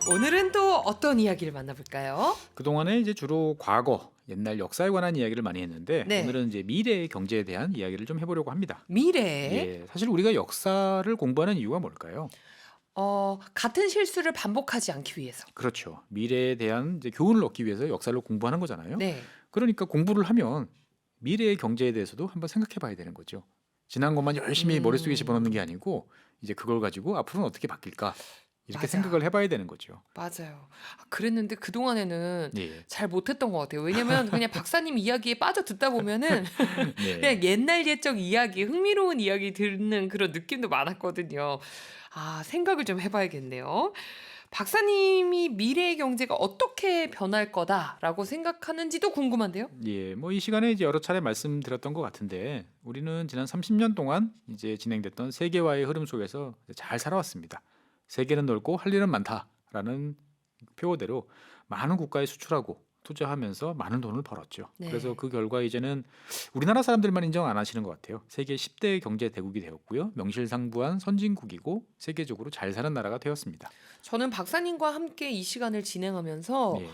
오늘은 또 어떤 이야기를 만나볼까요? 그동안에 이제 주로 과거, 옛날 역사에 관한 이야기를 많이 했는데 네. 오늘은 이제 미래의 경제에 대한 이야기를 좀 해보려고 합니다. 미래. 사실 우리가 역사를 공부하는 이유가 뭘까요? 같은 실수를 반복하지 않기 위해서. 그렇죠. 미래에 대한 이제 교훈을 얻기 위해서 역사를 공부하는 거잖아요. 네. 그러니까 공부를 하면 미래의 경제에 대해서도 한번 생각해 봐야 되는 거죠. 지난 것만 열심히 머릿속에 집어넣는 게 아니고 이제 그걸 가지고 앞으로는 어떻게 바뀔까 이렇게 맞아. 생각을 해봐야 되는 거죠. 맞아요. 그랬는데 그동안에는 예. 잘 못했던 것 같아요. 왜냐면 그냥 박사님 이야기에 빠져 듣다 보면은 네. 그냥 옛날 옛적 이야기, 흥미로운 이야기 듣는 그런 느낌도 많았거든요. 생각을 좀 해봐야겠네요. 박사님이 미래의 경제가 어떻게 변할 거다라고 생각하는지도 궁금한데요. 뭐 이 시간에 이제 여러 차례 말씀드렸던 것 같은데 우리는 지난 30년 동안 이제 진행됐던 세계화의 흐름 속에서 잘 살아왔습니다. 세계는 넓고 할 일은 많다라는 표어대로 많은 국가에 수출하고 투자하면서 많은 돈을 벌었죠. 네. 그래서 그 결과 이제는 우리나라 사람들만 인정 안 하시는 것 같아요. 세계 10대 경제 대국이 되었고요. 명실상부한 선진국이고 세계적으로 잘 사는 나라가 되었습니다. 저는 박사님과 함께 이 시간을 진행하면서 예.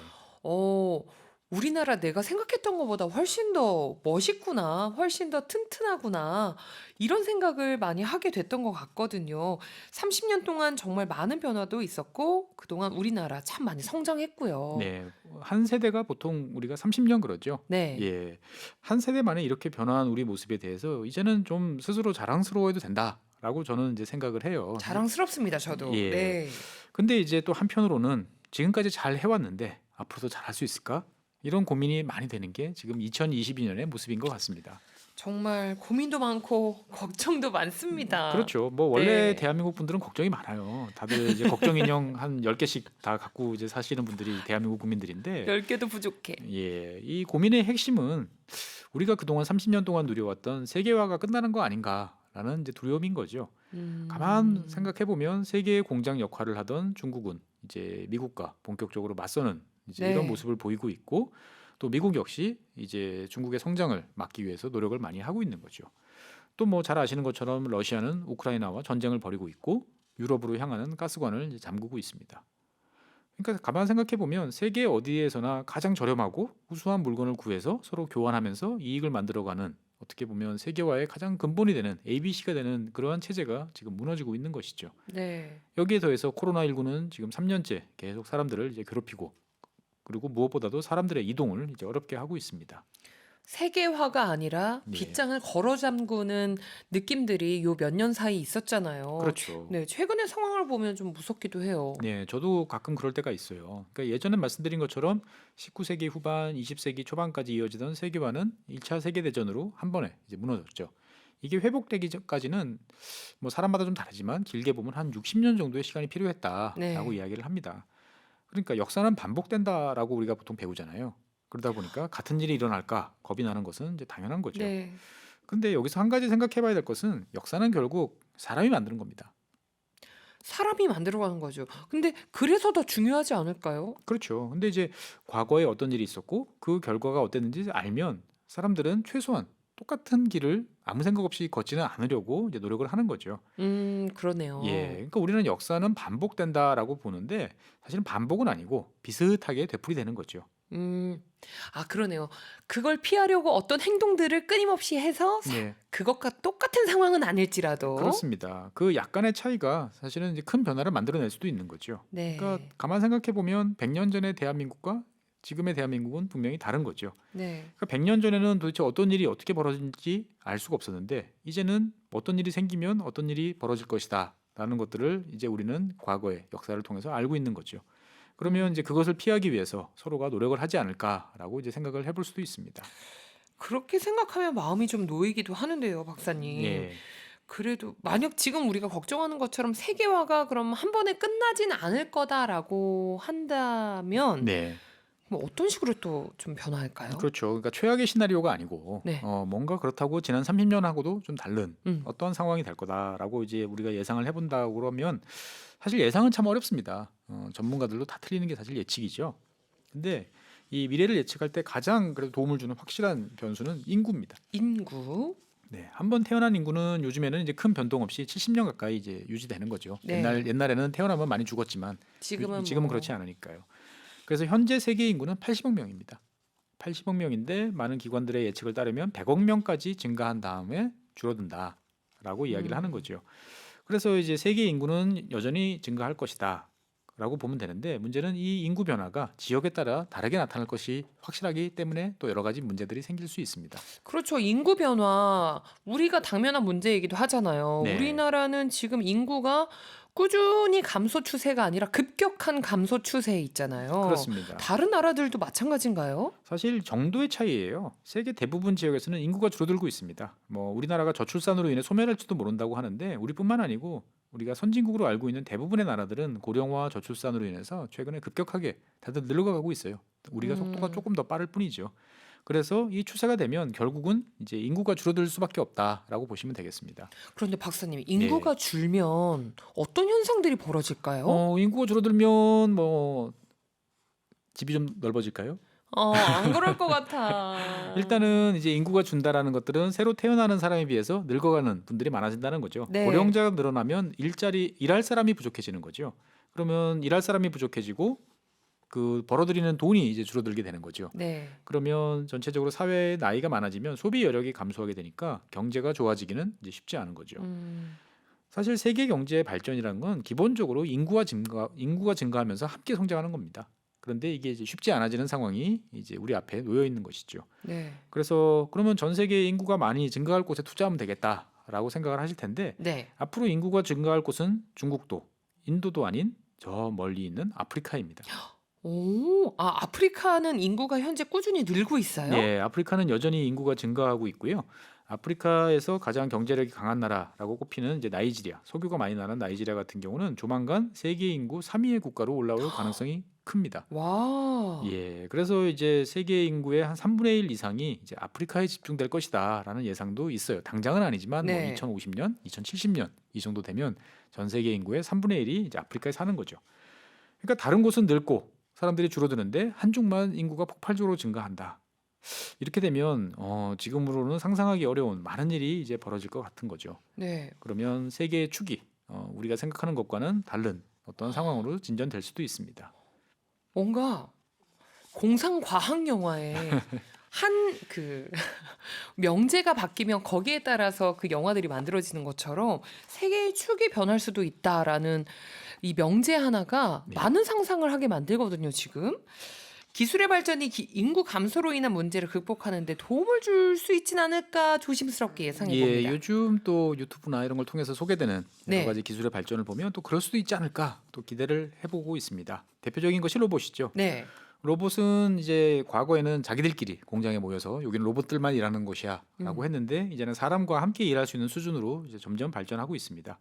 우리나라 내가 생각했던 것보다 훨씬 더 멋있구나, 훨씬 더 튼튼하구나, 이런 생각을 많이 하게 됐던 것 같거든요. 30년 동안 정말 많은 변화도 있었고, 그동안 우리나라 참 많이 성장했고요. 네, 한 세대가 보통 우리가 30년 그러죠. 네. 한 세대 만에 이렇게 변화한 우리 모습에 대해서 이제는 좀 스스로 자랑스러워해도 된다라고 저는 이제 생각을 해요. 자랑스럽습니다, 저도. 예. 네. 근데 이제 또 한편으로는 지금까지 잘 해왔는데 앞으로도 잘할 수 있을까? 이런 고민이 많이 되는 게 지금 2022년의 모습인 것 같습니다. 정말 고민도 많고, 걱정도 많습니다. 그렇죠. 뭐 원래 네. 대한민국 분들은 걱정이 많아요. 다들 이제 걱정 인형 한 10개씩 다 갖고 이제 사시는 분들이 대한민국 국민들인데 10개도 부족해. 이 고민의 핵심은 우리가 그동안 30년 동안 누려왔던 세계화가 끝나는 거 아닌가라는 이제 두려움인 거죠. 가만 생각해 보면 세계의 공장 역할을 하던 중국은 이제 미국과 본격적으로 맞서는 이제 네. 이런 모습을 보이고 있고 또 미국 역시 이제 중국의 성장을 막기 위해서 노력을 많이 하고 있는 거죠. 또 뭐 잘 아시는 것처럼 러시아는 우크라이나와 전쟁을 벌이고 있고 유럽으로 향하는 가스관을 이제 잠그고 있습니다. 그러니까 가만 생각해 보면 세계 어디에서나 가장 저렴하고 우수한 물건을 구해서 서로 교환하면서 이익을 만들어가는 어떻게 보면 세계화의 가장 근본이 되는 ABC가 되는 그러한 체제가 지금 무너지고 있는 것이죠. 네. 여기에 더해서 코로나19는 지금 3년째 계속 사람들을 이제 괴롭히고 그리고 무엇보다도 사람들의 이동을 이제 어렵게 하고 있습니다. 세계화가 아니라 네. 빗장을 걸어 잠그는 느낌들이 요 몇 년 사이 있었잖아요. 그렇죠. 네, 최근의 상황을 보면 좀 무섭기도 해요. 네, 저도 가끔 그럴 때가 있어요. 그러니까 예전에 말씀드린 것처럼 19세기 후반, 20세기 초반까지 이어지던 세계화는 1차 세계대전으로 한 번에 이제 무너졌죠. 이게 회복되기까지는 뭐 사람마다 좀 다르지만 길게 보면 한 60년 정도의 시간이 필요했다라고 네. 이야기를 합니다. 그러니까 역사는 반복된다라고 우리가 보통 배우잖아요. 그러다 보니까 같은 일이 일어날까 겁이 나는 것은 이제 당연한 거죠. 네. 근데 여기서 한 가지 생각해 봐야 될 것은 역사는 결국 사람이 만드는 겁니다. 사람이 만들어가는 거죠. 근데 그래서 더 중요하지 않을까요? 그렇죠. 근데 이제 과거에 어떤 일이 있었고 그 결과가 어땠는지 알면 사람들은 최소한 똑같은 길을 아무 생각 없이 걷지는 않으려고 이제 노력을 하는 거죠. 그러네요. 그러니까 우리는 역사는 반복된다라고 보는데 사실은 반복은 아니고 비슷하게 되풀이되는 거죠. 그러네요. 그걸 피하려고 어떤 행동들을 끊임없이 해서 네, 그것과 똑같은 상황은 아닐지라도. 그렇습니다. 그 약간의 차이가 사실은 이제 큰 변화를 만들어낼 수도 있는 거죠. 네. 그러니까 가만 생각해 보면 100년 전의 대한민국과 지금의 대한민국은 분명히 다른 거죠. 네. 그러니까 100년 전에는 도대체 어떤 일이 어떻게 벌어진지 알 수가 없었는데 이제는 어떤 일이 생기면 어떤 일이 벌어질 것이다 라는 것들을 이제 우리는 과거의 역사를 통해서 알고 있는 거죠. 그러면 이제 그것을 피하기 위해서 서로가 노력을 하지 않을까라고 이제 생각을 해볼 수도 있습니다. 그렇게 생각하면 마음이 좀 놓이기도 하는데요, 박사님. 예, 그래도 만약 지금 우리가 걱정하는 것처럼 세계화가 그럼 한 번에 끝나진 않을 거다라고 한다면 네, 뭐 어떤 식으로 또 좀 변화할까요? 그렇죠. 그러니까 최악의 시나리오가 아니고 네. 뭔가 그렇다고 지난 30년하고도 좀 다른 음. 어떤 상황이 될 거다라고 이제 우리가 예상을 해본다고 그러면 사실 예상은 참 어렵습니다. 전문가들도 다 틀리는 게 사실 예측이죠. 근데 이 미래를 예측할 때 가장 그래도 도움을 주는 확실한 변수는 인구입니다. 인구. 네, 한 번 태어난 인구는 요즘에는 이제 큰 변동 없이 70년 가까이 이제 유지되는 거죠. 네. 옛날에는 태어나면 많이 죽었지만 지금은 지금은 뭐 그렇지 않으니까요. 그래서 현재 세계 인구는 80억 명입니다. 80억 명인데 많은 기관들의 예측을 따르면 100억 명까지 증가한 다음에 줄어든다라고 이야기를 하는 거죠. 그래서 이제 세계 인구는 여전히 증가할 것이다. 라고 보면 되는데 문제는 이 인구 변화가 지역에 따라 다르게 나타날 것이 확실하기 때문에 또 여러 가지 문제들이 생길 수 있습니다. 그렇죠. 인구 변화 우리가 당면한 문제이기도 하잖아요. 네, 우리나라는 지금 인구가 꾸준히 감소 추세가 아니라 급격한 감소 추세에 있잖아요. 그렇습니다. 다른 나라들도 마찬가지인가요? 사실 정도의 차이예요. 세계 대부분 지역에서는 인구가 줄어들고 있습니다. 뭐 우리나라가 저출산으로 인해 소멸할지도 모른다고 하는데 우리뿐만 아니고 우리가 선진국으로 알고 있는 대부분의 나라들은 고령화 저출산으로 인해서 최근에 급격하게 다들 늙어가고 있어요. 우리가 속도가 음, 조금 더 빠를 뿐이죠. 그래서 이 추세가 되면 결국은 이제 인구가 줄어들 수밖에 없다라고 보시면 되겠습니다. 그런데 박사님, 네. 인구가 줄면 어떤 현상들이 벌어질까요? 인구가 줄어들면 뭐 집이 좀 넓어질까요? 안 그럴 것 같아. 일단은 이제 인구가 준다라는 것들은 새로 태어나는 사람에 비해서 늙어가는 분들이 많아진다는 거죠. 네, 고령자가 늘어나면 일할 사람이 부족해지는 거죠. 그러면 일할 사람이 부족해지고 그 벌어들이는 돈이 이제 줄어들게 되는 거죠. 네. 그러면 전체적으로 사회의 나이가 많아지면 소비 여력이 감소하게 되니까 경제가 좋아지기는 이제 쉽지 않은 거죠. 음, 사실 세계 경제의 발전이라는 건 기본적으로 인구가 증가하면서 함께 성장하는 겁니다. 그런데 이게 이제 쉽지 않아지는 상황이 이제 우리 앞에 놓여 있는 것이죠. 네, 그래서 그러면 전 세계 인구가 많이 증가할 곳에 투자하면 되겠다라고 생각을 하실 텐데 네. 앞으로 인구가 증가할 곳은 중국도, 인도도 아닌 저 멀리 있는 아프리카입니다. 아프리카는 인구가 현재 꾸준히 늘고 있어요? 예, 아프리카는 여전히 인구가 증가하고 있고요. 아프리카에서 가장 경제력이 강한 나라라고 꼽히는 이제 나이지리아, 석유가 많이 나는 나이지리아 같은 경우는 조만간 세계 인구 3위의 국가로 올라올 가능성이 큽니다. 와, 예, 그래서 이제 세계 인구의 한 3분의 1 이상이 이제 아프리카에 집중될 것이다라는 예상도 있어요. 당장은 아니지만 뭐 네. 2050년, 2070년 이 정도 되면 전 세계 인구의 3분의 1이 이제 아프리카에 사는 거죠. 그러니까 다른 곳은 늙고 사람들이 줄어드는데 한쪽만 인구가 폭발적으로 증가한다. 이렇게 되면 지금으로는 상상하기 어려운 많은 일이 이제 벌어질 것 같은 거죠. 네. 그러면 세계의 축이 우리가 생각하는 것과는 다른 어떤 상황으로 진전될 수도 있습니다. 뭔가 공상 과학 영화에 한 그 명제가 바뀌면 거기에 따라서 그 영화들이 만들어지는 것처럼 세계의 축이 변할 수도 있다라는 이 명제 하나가 네. 많은 상상을 하게 만들거든요, 지금. 기술의 발전이 인구 감소로 인한 문제를 극복하는 데 도움을 줄 수 있진 않을까 조심스럽게 예상해 예, 봅니다. 요즘 또 유튜브나 이런 걸 통해서 소개되는 여러 네. 가지 기술의 발전을 보면 또 그럴 수도 있지 않을까 또 기대를 해보고 있습니다. 대표적인 것이 로봇이죠. 네. 로봇은 이제 과거에는 자기들끼리 공장에 모여서 여기는 로봇들만 일하는 곳이야라고 음. 했는데 이제는 사람과 함께 일할 수 있는 수준으로 이제 점점 발전하고 있습니다.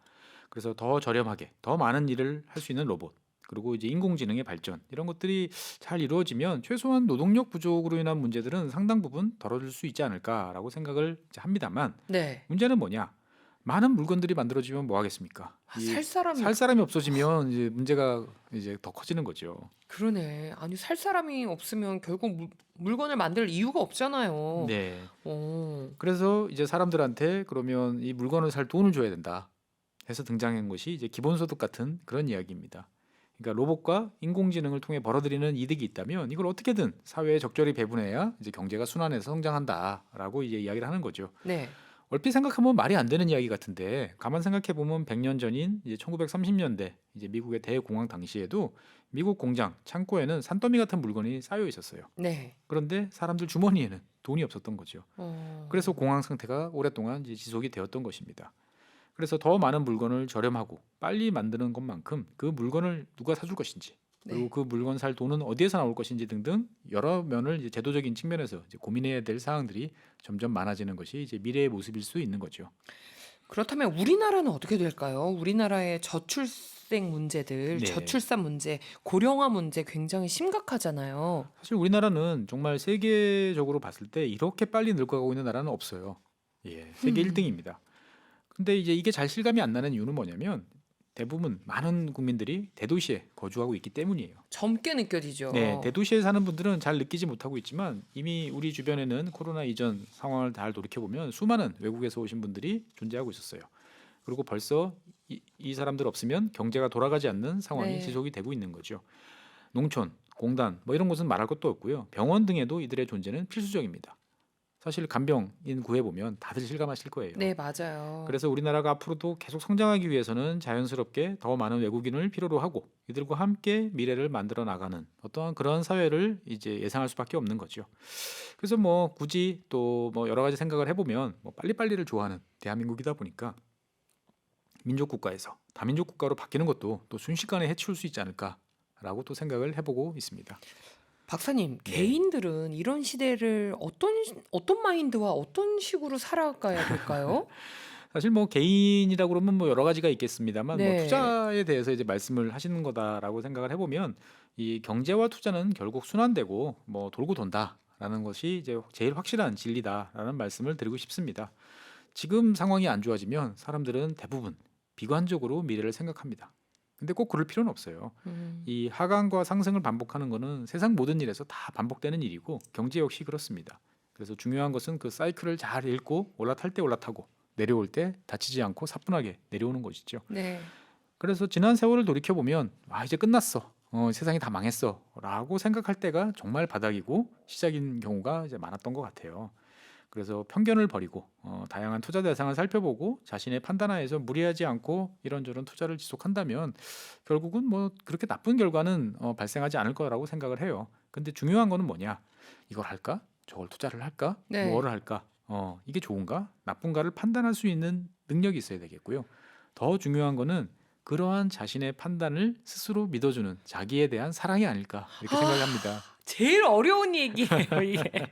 그래서 더 저렴하게 더 많은 일을 할 수 있는 로봇 그리고 이제 인공지능의 발전 이런 것들이 잘 이루어지면 최소한 노동력 부족으로 인한 문제들은 상당 부분 덜어질 수 있지 않을까라고 생각을 이제 합니다만 네. 문제는 뭐냐? 많은 물건들이 만들어지면 뭐 하겠습니까? 살 사람이 살 사람이 없어지면 이제 문제가 이제 더 커지는 거죠. 그러네. 아니 살 사람이 없으면 결국 물건을 만들 이유가 없잖아요. 네. 어. 그래서 이제 사람들한테 그러면 이 물건을 살 돈을 줘야 된다 해서 등장한 것이 이제 기본소득 같은 그런 이야기입니다. 그러니까 로봇과 인공지능을 통해 벌어들이는 이득이 있다면 이걸 어떻게든 사회에 적절히 배분해야 이제 경제가 순환해서 성장한다라고 이제 이야기를 하는 거죠. 네. 얼핏 생각하면 말이 안 되는 이야기 같은데 가만 생각해 보면 100년 전인 이제 1930년대 이제 미국의 대공황 당시에도 미국 공장 창고에는 산더미 같은 물건이 쌓여 있었어요. 네. 그런데 사람들 주머니에는 돈이 없었던 거죠. 어. 그래서 공황 상태가 오랫동안 이제 지속이 되었던 것입니다. 그래서 더 많은 물건을 저렴하고 빨리 만드는 것만큼 그 물건을 누가 사줄 것인지 그리고 네. 그 물건 살 돈은 어디에서 나올 것인지 등등 여러 면을 이제 제도적인 측면에서 이제 고민해야 될 사항들이 점점 많아지는 것이 이제 미래의 모습일 수 있는 거죠. 그렇다면 우리나라는 어떻게 될까요? 우리나라의 저출생 문제들, 네. 저출산 문제, 고령화 문제 굉장히 심각하잖아요. 사실 우리나라는 정말 세계적으로 봤을 때 이렇게 빨리 늙어가고 있는 나라는 없어요. 예, 세계 음. 1등입니다. 근데 이제 이게 잘 실감이 안 나는 이유는 뭐냐면 대부분 많은 국민들이 대도시에 거주하고 있기 때문이에요. 젊게 느껴지죠. 네, 대도시에 사는 분들은 잘 느끼지 못하고 있지만 이미 우리 주변에는 코로나 이전 상황을 잘 돌이켜 보면 수많은 외국에서 오신 분들이 존재하고 있었어요. 그리고 벌써 이 사람들 없으면 경제가 돌아가지 않는 상황이 네. 지속이 되고 있는 거죠. 농촌, 공단 뭐 이런 곳은 말할 것도 없고요. 병원 등에도 이들의 존재는 필수적입니다. 사실 간병인 구해 보면 다들 실감하실 거예요. 네, 맞아요. 그래서 우리나라가 앞으로도 계속 성장하기 위해서는 자연스럽게 더 많은 외국인을 필요로 하고 이들과 함께 미래를 만들어 나가는 어떠한 그런 사회를 이제 예상할 수밖에 없는 거죠. 그래서 뭐 굳이 또 뭐 여러 가지 생각을 해보면 뭐 빨리빨리를 좋아하는 대한민국이다 보니까 민족 국가에서 다민족 국가로 바뀌는 것도 또 순식간에 해치울 수 있지 않을까라고 또 생각을 해보고 있습니다. 박사님, 네. 개인들은 이런 시대를 어떤 마인드와 어떤 식으로 살아가야 될까요? 사실 뭐 개인이라고 그러면 뭐 여러 가지가 있겠습니다만 뭐 네. 투자에 대해서 이제 말씀을 하시는 거다라고 생각을 해보면 이 경제와 투자는 결국 순환되고 뭐 돌고 돈다라는 것이 이제 제일 확실한 진리다라는 말씀을 드리고 싶습니다. 지금 상황이 안 좋아지면 사람들은 대부분 비관적으로 미래를 생각합니다. 근데 꼭 그럴 필요는 없어요. 음, 이 하강과 상승을 반복하는 거는 세상 모든 일에서 다 반복되는 일이고 경제 역시 그렇습니다. 그래서 중요한 것은 그 사이클을 잘 읽고 올라탈 때 올라타고 내려올 때 다치지 않고 사뿐하게 내려오는 것이죠. 네. 그래서 지난 세월을 돌이켜 보면 아 이제 끝났어. 세상이 다 망했어라고 생각할 때가 정말 바닥이고 시작인 경우가 이제 많았던 것 같아요. 그래서 편견을 버리고 다양한 투자 대상을 살펴보고 자신의 판단하에서 무리하지 않고 이런저런 투자를 지속한다면 결국은 뭐 그렇게 나쁜 결과는 발생하지 않을 거라고 생각을 해요. 근데 중요한 거는 뭐냐? 이걸 할까? 저걸 투자를 할까? 네. 뭐를 할까? 이게 좋은가? 나쁜가를 판단할 수 있는 능력이 있어야 되겠고요. 더 중요한 거는 그러한 자신의 판단을 스스로 믿어주는 자기에 대한 사랑이 아닐까 이렇게 생각을 합니다. 제일 어려운 얘기예요, 이게.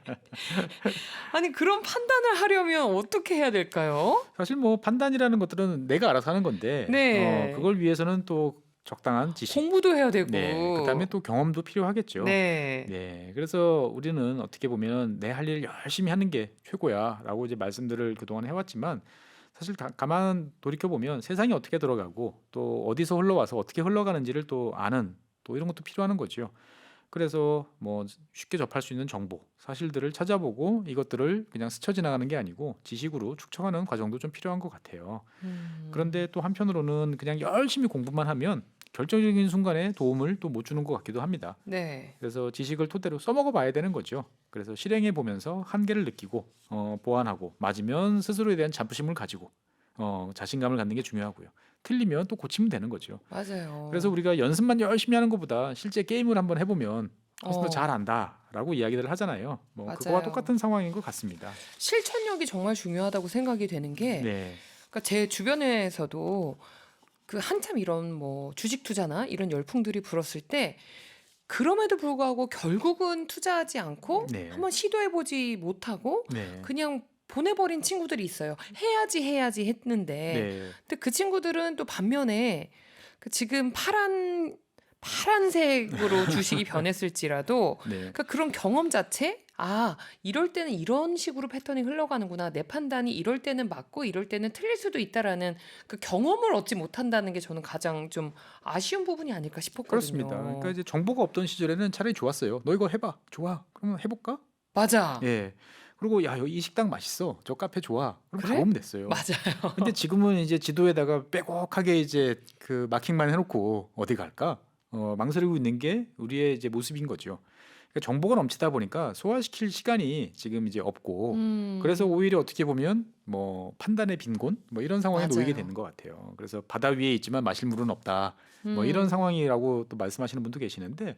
아니, 그런 판단을 하려면 어떻게 해야 될까요? 사실 뭐 판단이라는 것들은 내가 알아서 하는 건데 네. 그걸 위해서는 또 적당한 지식, 공부도 해야 되고. 네, 그다음에 또 경험도 필요하겠죠. 네. 네, 그래서 우리는 어떻게 보면 내 할 일 열심히 하는 게 최고야라고 이제 말씀들을 그동안 해왔지만 사실 가만 돌이켜 보면 세상이 어떻게 돌아가고 또 어디서 흘러와서 어떻게 흘러가는지를 또 아는 또 이런 것도 필요한 거죠. 그래서 뭐 쉽게 접할 수 있는 정보, 사실들을 찾아보고 이것들을 그냥 스쳐 지나가는 게 아니고 지식으로 축적하는 과정도 좀 필요한 것 같아요. 그런데 또 한편으로는 그냥 열심히 공부만 하면 결정적인 순간에 도움을 또 못 주는 것 같기도 합니다. 네. 그래서 지식을 토대로 써먹어 봐야 되는 거죠. 그래서 실행해 보면서 한계를 느끼고 보완하고 맞으면 스스로에 대한 자부심을 가지고 자신감을 갖는 게 중요하고요. 틀리면 또 고치면 되는 거죠. 맞아요. 그래서 우리가 연습만 열심히 하는 것보다 실제 게임을 한번 해보면 훨씬 더 어, 잘한다라고 이야기를 하잖아요. 뭐 그거와 맞아요. 똑같은 상황인 것 같습니다. 실천력이 정말 중요하다고 생각이 되는 게, 네, 그러니까 제 주변에서도 그 한참 이런 뭐 주식 투자나 이런 열풍들이 불었을 때 그럼에도 불구하고 결국은 투자하지 않고 네, 한번 시도해보지 못하고 네, 그냥 보내버린 친구들이 있어요. 해야지 했는데. 네, 근데 그 친구들은 또 반면에 그 지금 파란색으로 주식이 변했을지라도 네, 그러니까 그런 경험 자체, 아, 이럴 때는 이런 식으로 패턴이 흘러가는구나. 내 판단이 이럴 때는 맞고 이럴 때는 틀릴 수도 있다라는 그 경험을 얻지 못한다는 게 저는 가장 좀 아쉬운 부분이 아닐까 싶었거든요. 그렇습니다. 그러니까 이제 정보가 없던 시절에는 차라리 좋았어요. 너 이거 해봐, 좋아. 그러면 해볼까? 맞아. 예. 그리고 야, 여기 이 식당 맛있어. 저 카페 좋아. 그럼 그래? 가보면 됐어요. 맞아요. 근데 지금은 이제 지도에다가 빼곡하게 이제 그 마킹만 해놓고 어디 갈까? 망설이고 있는 게 우리의 이제 모습인 거죠. 그러니까 정보가 넘치다 보니까 소화시킬 시간이 지금 이제 없고, 그래서 오히려 어떻게 보면 뭐 판단의 빈곤 뭐 이런 상황에 놓이게 맞아요. 되는 것 같아요. 그래서 바다 위에 있지만 마실 물은 없다. 뭐 이런 음, 상황이라고 또 말씀하시는 분도 계시는데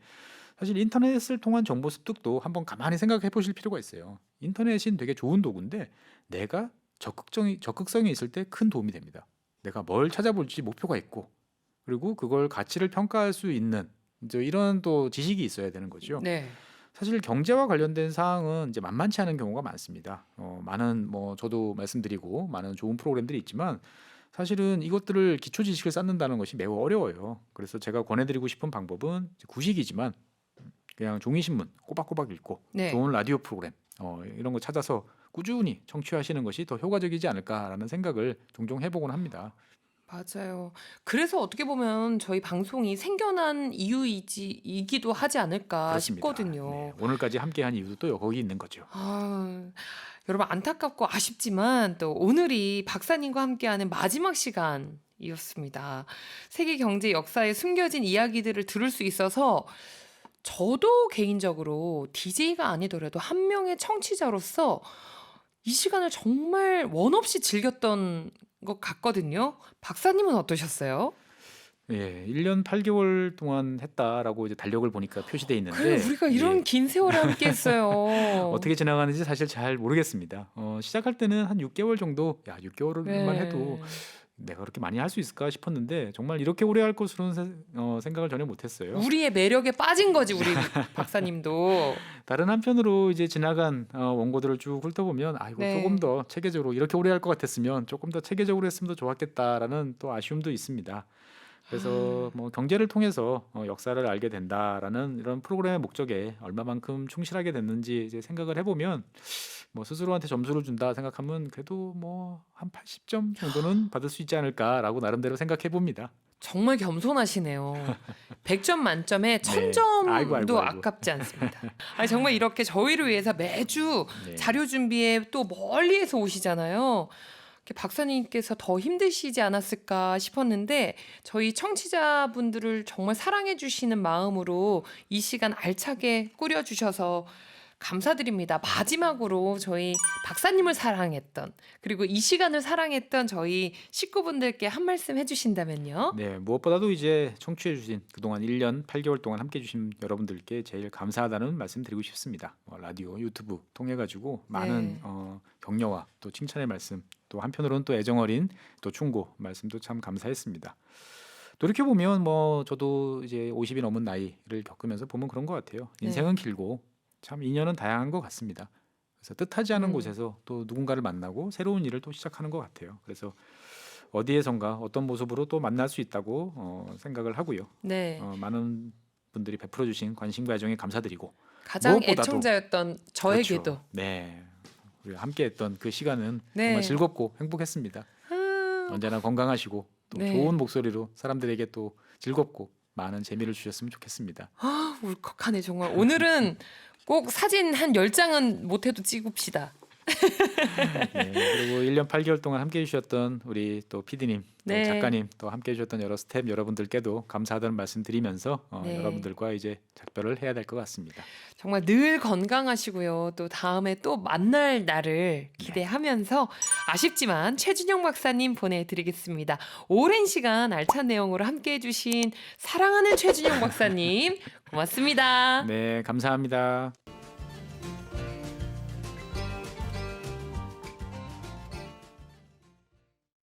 사실 인터넷을 통한 정보 습득도 한번 가만히 생각해 보실 필요가 있어요. 인터넷은 되게 좋은 도구인데 내가 적극성이 있을 때 큰 도움이 됩니다. 내가 뭘 찾아볼지 목표가 있고 그리고 그걸 가치를 평가할 수 있는 이제 이런 또 지식이 있어야 되는 거죠. 네. 사실 경제와 관련된 사항은 이제 만만치 않은 경우가 많습니다. 많은 뭐 저도 말씀드리고 많은 좋은 프로그램들이 있지만 사실은 이것들을 기초 지식을 쌓는다는 것이 매우 어려워요. 그래서 제가 권해드리고 싶은 방법은 구식이지만 그냥 종이 신문 꼬박꼬박 읽고 네. 좋은 라디오 프로그램 이런 거 찾아서 꾸준히 청취하시는 것이 더 효과적이지 않을까라는 생각을 종종 해보곤 합니다. 맞아요. 그래서 어떻게 보면 저희 방송이 생겨난 이유이기도 하지 않을까 그렇습니다. 네. 싶거든요. 오늘까지 함께한 이유도 또 거기 있는 거죠. 아, 여러분 안타깝고 아쉽지만 또 오늘이 박사님과 함께하는 마지막 시간이었습니다. 세계 경제 역사에 숨겨진 이야기들을 들을 수 있어서 저도 개인적으로 DJ가 아니더라도 한 명의 청취자로서 이 시간을 정말 원 없이 즐겼던 것 같거든요. 박사님은 어떠셨어요? 예, 1년 8개월 동안 했다라고 이제 달력을 보니까 표시돼 그래, 있는데 우리가 이런 예, 긴 세월을 함께 했어요. 어떻게 지나가는지 사실 잘 모르겠습니다. 시작할 때는 한 6개월 정도, 야, 6개월만 해도 네. 내가 그렇게 많이 할 수 있을까 싶었는데 정말 이렇게 오래 할 것으로는 생각을 전혀 못했어요. 우리의 매력에 빠진 거지, 우리 박사님도. 다른 한편으로 이제 지나간 원고들을 쭉 훑어보면 아 이거 조금 네. 더 체계적으로 이렇게 오래 할 것 같았으면 조금 더 체계적으로 했으면 더 좋았겠다라는 또 아쉬움도 있습니다. 그래서 뭐 경제를 통해서 역사를 알게 된다라는 이런 프로그램의 목적에 얼마만큼 충실하게 됐는지 이제 생각을 해보면 뭐 스스로한테 점수를 준다 생각하면 그래도 뭐 한 80점 정도는 받을 수 있지 않을까라고 나름대로 생각해 봅니다. 정말 겸손하시네요. 100점 만점에 네. 1000점도 아이고, 아이고, 아이고. 아깝지 않습니다. 아니, 정말 이렇게 저희를 위해서 매주 네. 자료 준비에 또 멀리에서 오시잖아요. 이렇게 박사님께서 더 힘드시지 않았을까 싶었는데 저희 청취자분들을 정말 사랑해 주시는 마음으로 이 시간 알차게 꾸려주셔서 감사드립니다. 마지막으로 저희 박사님을 사랑했던 그리고 이 시간을 사랑했던 저희 식구분들께 한 말씀 해주신다면요. 네, 무엇보다도 이제 청취해 주신 그동안 1년 8개월 동안 함께 해 주신 여러분들께 제일 감사하다는 말씀 드리고 싶습니다. 라디오, 유튜브 통해 가지고 많은 네. 격려와 또 칭찬의 말씀, 또 한편으로는 또 애정어린 또 충고 말씀도 참 감사했습니다. 돌이켜 보면 뭐 저도 이제 50이 넘은 나이를 겪으면서 보면 그런 것 같아요. 인생은 네. 길고 참 인연은 다양한 것 같습니다. 그래서 뜻하지 않은 음. 곳에서 또 누군가를 만나고 새로운 일을 또 시작하는 것 같아요. 그래서 어디에선가 어떤 모습으로 또 만날 수 있다고 생각을 하고요. 네. 많은 분들이 베풀어 주신 관심과 애정에 감사드리고 가장 무엇보다도 애청자였던 저에게도. 그렇죠. 네, 우리가 함께했던 그 시간은 네. 정말 즐겁고 행복했습니다. 아, 언제나 건강하시고 또 네. 좋은 목소리로 사람들에게 또 즐겁고 많은 재미를 주셨으면 좋겠습니다. 울컥하네 정말. 오늘은 꼭 사진 한 10장은 못해도 찍읍시다. 네, 그리고 1년 8개월 동안 함께해 주셨던 우리 또 PD님, 또 네. 작가님, 또 함께해 주셨던 여러 스태프 여러분들께도 감사하다는 말씀 드리면서 네. 여러분들과 이제 작별을 해야 될 것 같습니다. 정말 늘 건강하시고요. 또 다음에 또 만날 날을 기대하면서 아쉽지만 최준영 박사님 보내드리겠습니다. 오랜 시간 알찬 내용으로 함께해 주신 사랑하는 최준영 박사님 고맙습니다. 네, 감사합니다.